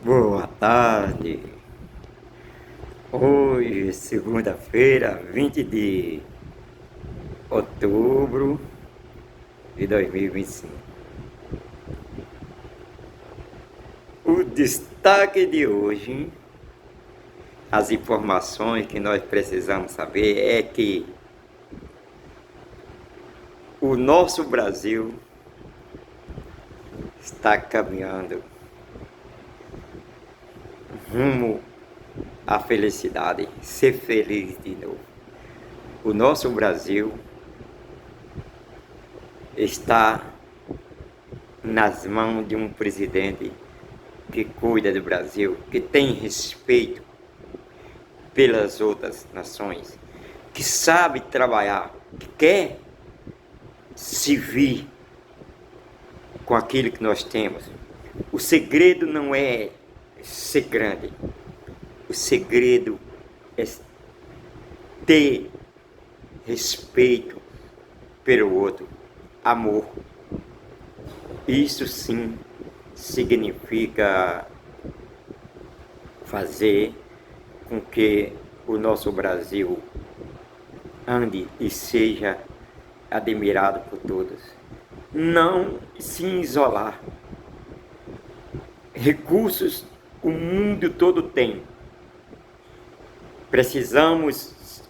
Boa tarde. Hoje, segunda-feira, 20 de outubro de 2025. O destaque de hoje, as informações que nós precisamos saber é que o nosso Brasil está caminhando rumo à felicidade, ser feliz de novo. O nosso Brasil está nas mãos de um presidente que cuida do Brasil, que tem respeito pelas outras nações, que sabe trabalhar, que quer servir com aquilo que nós temos. O segredo não é ser grande, o segredo é ter respeito pelo outro, amor. Isso sim significa fazer com que o nosso Brasil ande e seja admirado por todos. Não se isolar. Recursos o mundo todo tem. Precisamos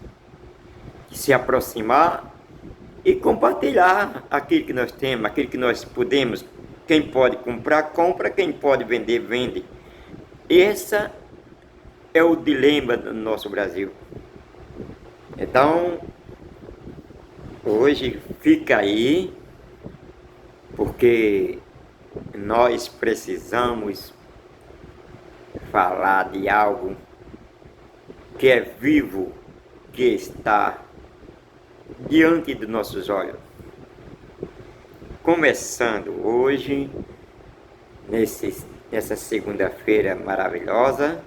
se aproximar e compartilhar aquilo que nós temos, aquilo que nós podemos. Quem pode comprar, compra. Quem pode vender, vende. Esse é o dilema do nosso Brasil. Então, hoje fica aí, porque nós precisamos falar de algo que é vivo, que está diante dos nossos olhos. Começando hoje, nessa segunda-feira maravilhosa,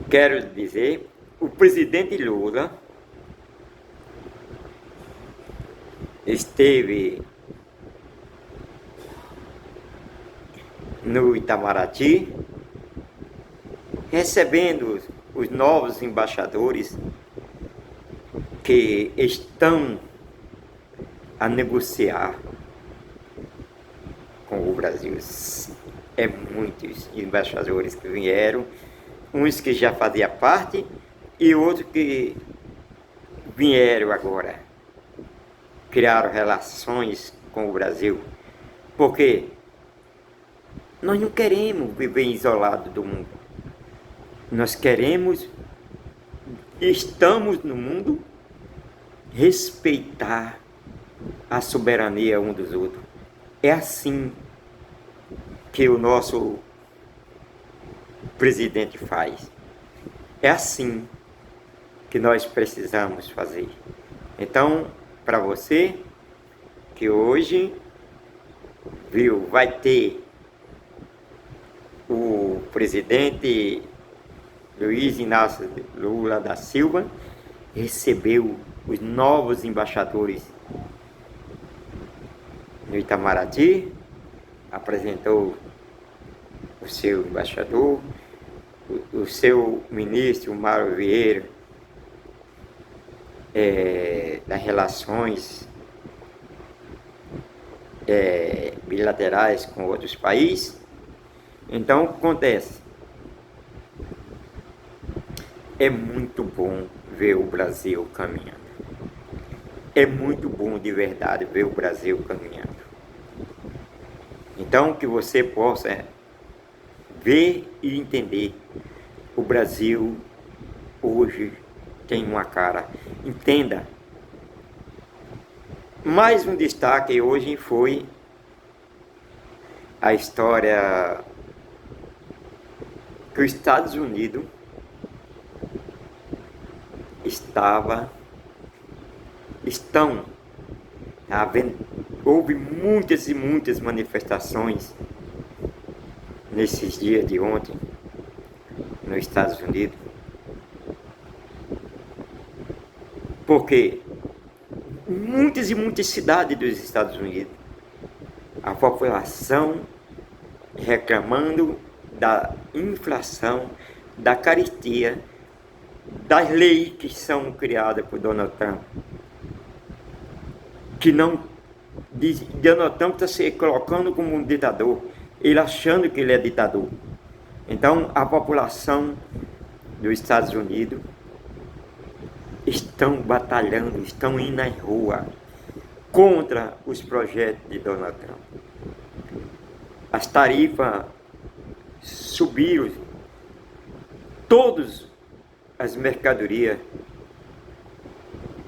quero dizer, o presidente Lula esteve no Itamaraty, recebendo os novos embaixadores que estão a negociar com o Brasil. É muitos embaixadores que vieram, uns que já faziam parte e outros que vieram agora, criaram relações com o Brasil, porque nós não queremos viver isolado do mundo. Nós queremos, estamos no mundo, respeitar a soberania um dos outros. É assim que o nosso presidente faz. É assim que nós precisamos fazer. Então, para você que hoje vai ter o presidente Luiz Inácio Lula da Silva, recebeu os novos embaixadores no Itamaraty, apresentou o seu embaixador, o seu ministro Mauro Vieira, das relações bilaterais com outros países. Então, acontece, é muito bom ver o Brasil caminhando. É muito bom de verdade ver o Brasil caminhando. Então, que você possa ver e entender, o Brasil hoje tem uma cara. Entenda. Mais um destaque hoje foi a história que os Estados Unidos houve muitas e muitas manifestações nesses dias de ontem nos Estados Unidos, porque muitas e muitas cidades dos Estados Unidos, a população reclamando da inflação, da carestia, das leis que são criadas por Donald Trump, que não diz, Donald Trump está se colocando como um ditador, ele achando que ele é ditador. Então a população dos Estados Unidos estão batalhando, estão indo na rua contra os projetos de Donald Trump. As tarifas subiram, todas as mercadorias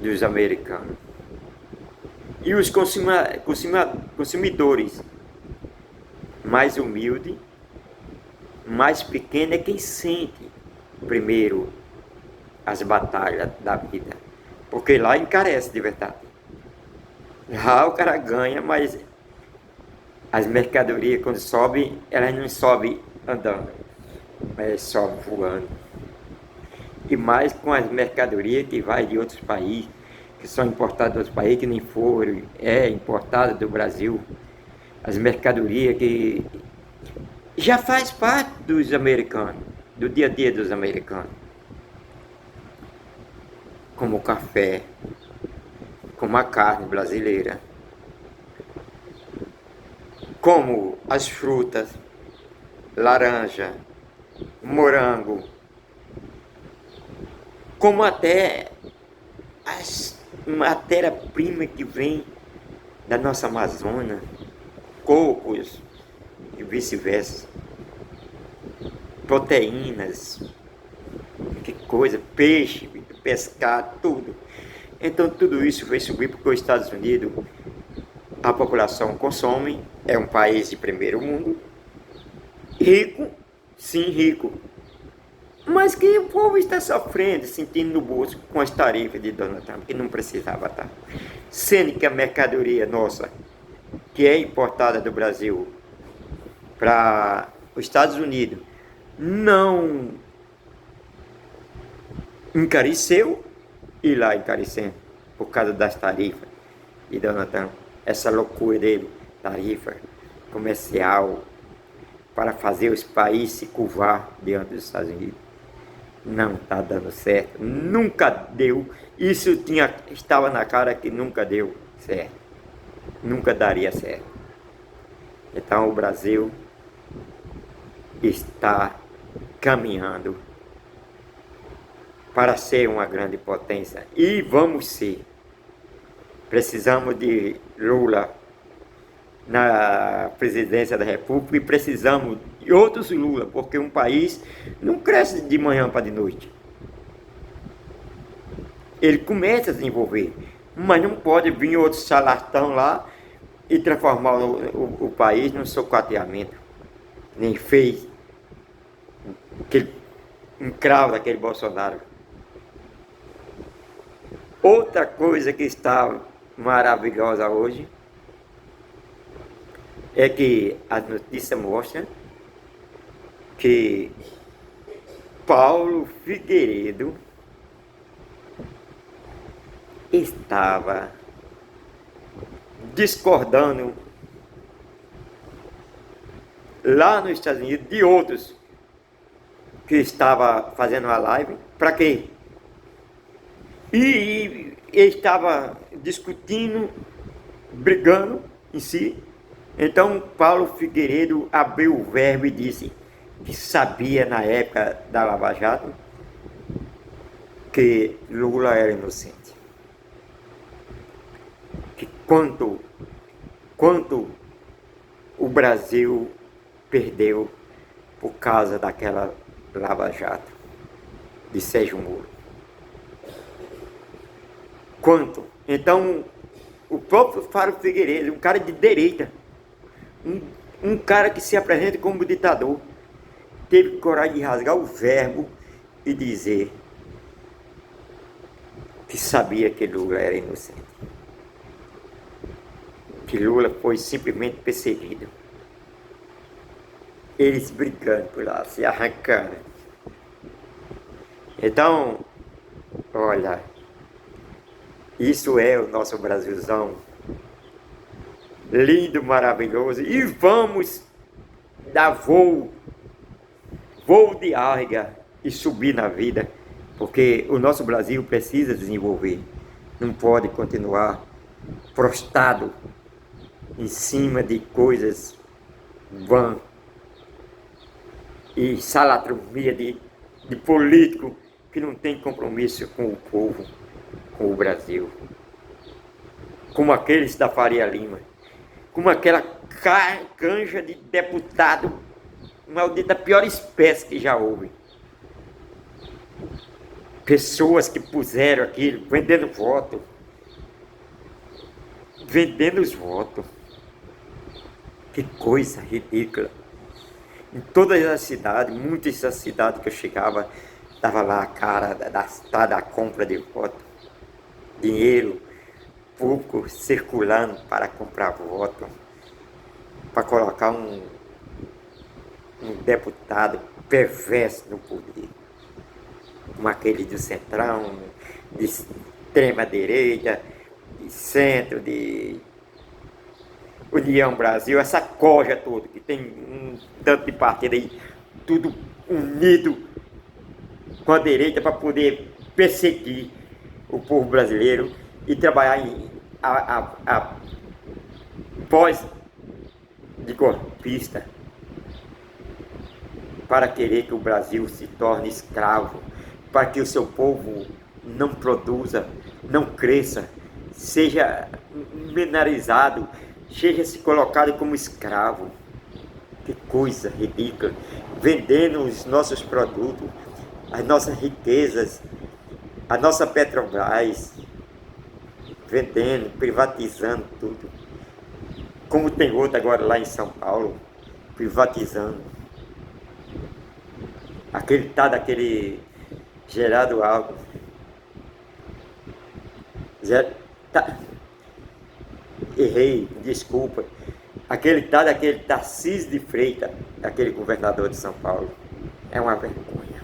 dos americanos. E os consumidores mais humildes, mais pequenos, é quem sente primeiro as batalhas da vida. Porque lá encarece de verdade. Lá o cara ganha, mas as mercadorias, quando sobem, elas não sobem andando, mas sobem voando. E mais com as mercadorias que vai de outros países, que são importadas de outros países, que nem foram, importada do Brasil. As mercadorias que já faz parte dos americanos, do dia a dia dos americanos. Como o café, como a carne brasileira, como as frutas, laranja, morango, como até as matéria-prima que vem da nossa Amazônia, cocos e vice-versa, proteínas, que coisa, peixe, pescar, tudo. Então tudo isso vai subir porque os Estados Unidos, a população consome, é um país de primeiro mundo, rico, sim rico, mas que o povo está sofrendo, sentindo no bolso com as tarifas de Donald Trump, que não precisava estar. Sendo que a mercadoria nossa, que é importada do Brasil para os Estados Unidos, não encareceu, e lá encarecendo por causa das tarifas de Donald Trump. Essa loucura dele, tarifa comercial, para fazer os países se curvar diante dos Estados Unidos. Não está dando certo, nunca deu. Isso estava na cara que nunca deu certo, nunca daria certo. Então o Brasil está caminhando para ser uma grande potência, e vamos ser. Precisamos de Lula na presidência da República e precisamos de outros Lula, porque um país não cresce de manhã para de noite. Ele começa a desenvolver, mas não pode vir outro charlatão lá e transformar o país num socateamento. Nem fez aquele encravo daquele Bolsonaro. Outra coisa que está maravilhosa hoje é que as notícias mostram que Paulo Figueiredo estava discordando lá nos Estados Unidos de outros que estava fazendo uma live. Para quê? E ele estava discutindo, brigando em si. Então Paulo Figueiredo abriu o verbo e disse que sabia na época da Lava Jato que Lula era inocente. Que quanto o Brasil perdeu por causa daquela Lava Jato de Sérgio Moro. Quanto? Então, o próprio Paulo Figueiredo, um cara de direita, um cara que se apresenta como ditador, teve coragem de rasgar o verbo e dizer que sabia que Lula era inocente. Que Lula foi simplesmente perseguido. Eles brigando por lá, se arrancando. Então, olha, isso é o nosso Brasilzão, lindo, maravilhoso, e vamos dar voo voo de águia e subir na vida, porque o nosso Brasil precisa desenvolver, não pode continuar prostrado em cima de coisas vãs e salatromia de político que não tem compromisso com o povo, com o Brasil, como aqueles da Faria Lima, como aquela canja de deputado maldito da pior espécie que já houve. Pessoas que puseram aquilo, vendendo voto, vendendo os votos. Que coisa ridícula. Em todas as cidades, muitas das cidades que eu chegava, estava lá a cara da compra de voto. Dinheiro público circulando para comprar voto, para colocar um deputado perverso no poder, como aquele do Centrão, de extrema direita, de centro, de União Brasil, essa coja toda, que tem um tanto de partido aí, tudo unido com a direita para poder perseguir o povo brasileiro e trabalhar a pós de golpista para querer que o Brasil se torne escravo, para que o seu povo não produza, não cresça, seja menorizado, seja se colocado como escravo. Que coisa ridícula, vendendo os nossos produtos, as nossas riquezas, a nossa Petrobras, vendendo, privatizando tudo. Como tem outro agora lá em São Paulo, privatizando. Daquele Geraldo Alckmin. Errei, desculpa. Aquele Tarcísio de Freitas, aquele governador de São Paulo. É uma vergonha.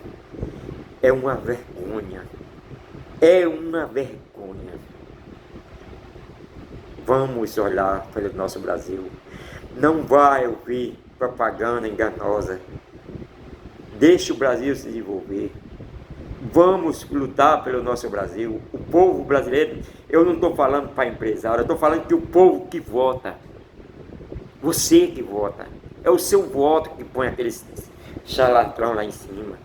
É uma vergonha. É uma vergonha. Vamos olhar pelo nosso Brasil. Não vai ouvir propaganda enganosa. Deixe o Brasil se desenvolver. Vamos lutar pelo nosso Brasil. O povo brasileiro, eu não estou falando para empresário, eu estou falando que o povo que vota, você que vota, é o seu voto que põe aqueles charlatão lá em cima.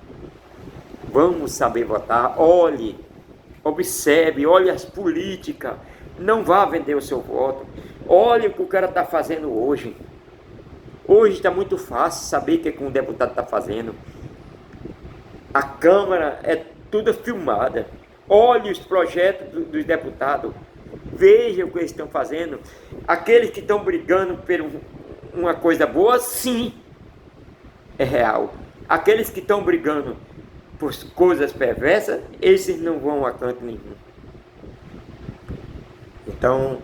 Vamos saber votar. Olhe, observe, olhe as políticas. Não vá vender o seu voto. Olhe o que o cara está fazendo hoje. Hoje está muito fácil saber o que um deputado está fazendo. A Câmara é toda filmada. Olhe os projetos dos deputados. Veja o que eles estão fazendo. Aqueles que estão brigando por uma coisa boa, sim, é real. Aqueles que estão brigando por coisas perversas, esses não vão a canto nenhum. Então,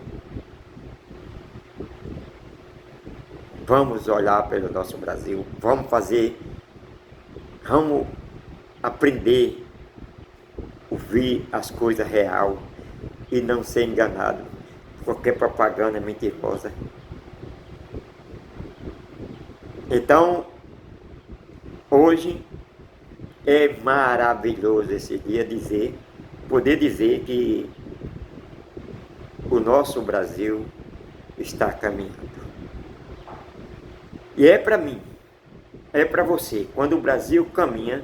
vamos olhar pelo nosso Brasil. Vamos aprender a ouvir as coisas real e não ser enganado por qualquer propaganda mentirosa. Então, hoje é maravilhoso esse dia poder dizer que o nosso Brasil está caminhando. E é para mim, é para você. Quando o Brasil caminha,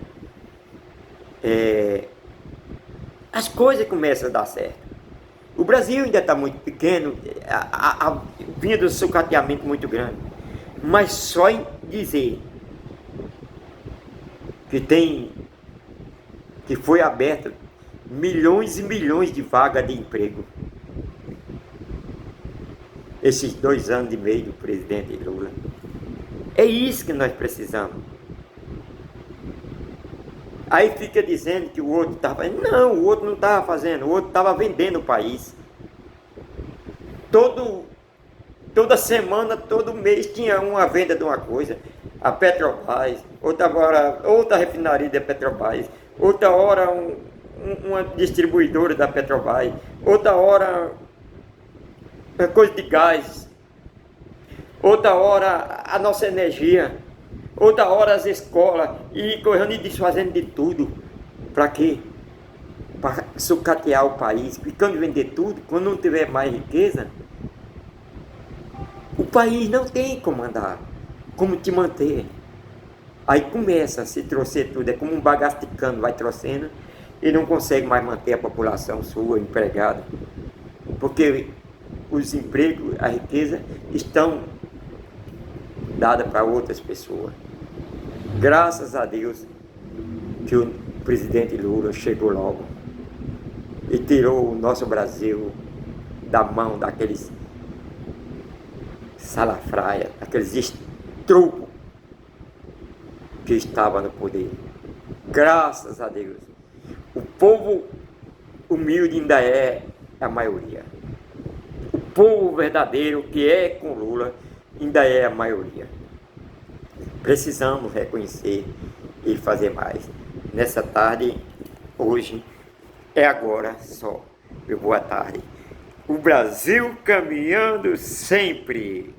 as coisas começam a dar certo. O Brasil ainda está muito pequeno, vinha do sucateamento muito grande. Mas só em dizer que foi aberto milhões e milhões de vagas de emprego. Esses 2 anos e meio do presidente Lula. É isso que nós precisamos. Aí fica dizendo que o outro estava fazendo. Não, o outro não estava fazendo, o outro estava vendendo o país. Toda semana, todo mês tinha uma venda de uma coisa. A Petrobras, outra refinaria da Petrobras, outra hora uma distribuidora da Petrobras, outra hora coisa de gás, outra hora a nossa energia, Outra hora as escolas, e correndo e desfazendo de tudo. Para quê? Para sucatear o país. E quando vender tudo, quando não tiver mais riqueza, o país não tem como andar, como te manter. Aí começa a se trouxer tudo, é como um bagaço de cano, vai trouxendo e não consegue mais manter a população sua empregada. Porque os empregos, a riqueza, estão dadas para outras pessoas. Graças a Deus que o presidente Lula chegou logo e tirou o nosso Brasil da mão daqueles salafraia, aqueles estrupos que estavam no poder. Graças a Deus. O povo humilde ainda é a maioria. O povo verdadeiro que é com Lula ainda é a maioria. Precisamos reconhecer e fazer mais. Nessa tarde, hoje, é agora só. Boa tarde. O Brasil caminhando sempre.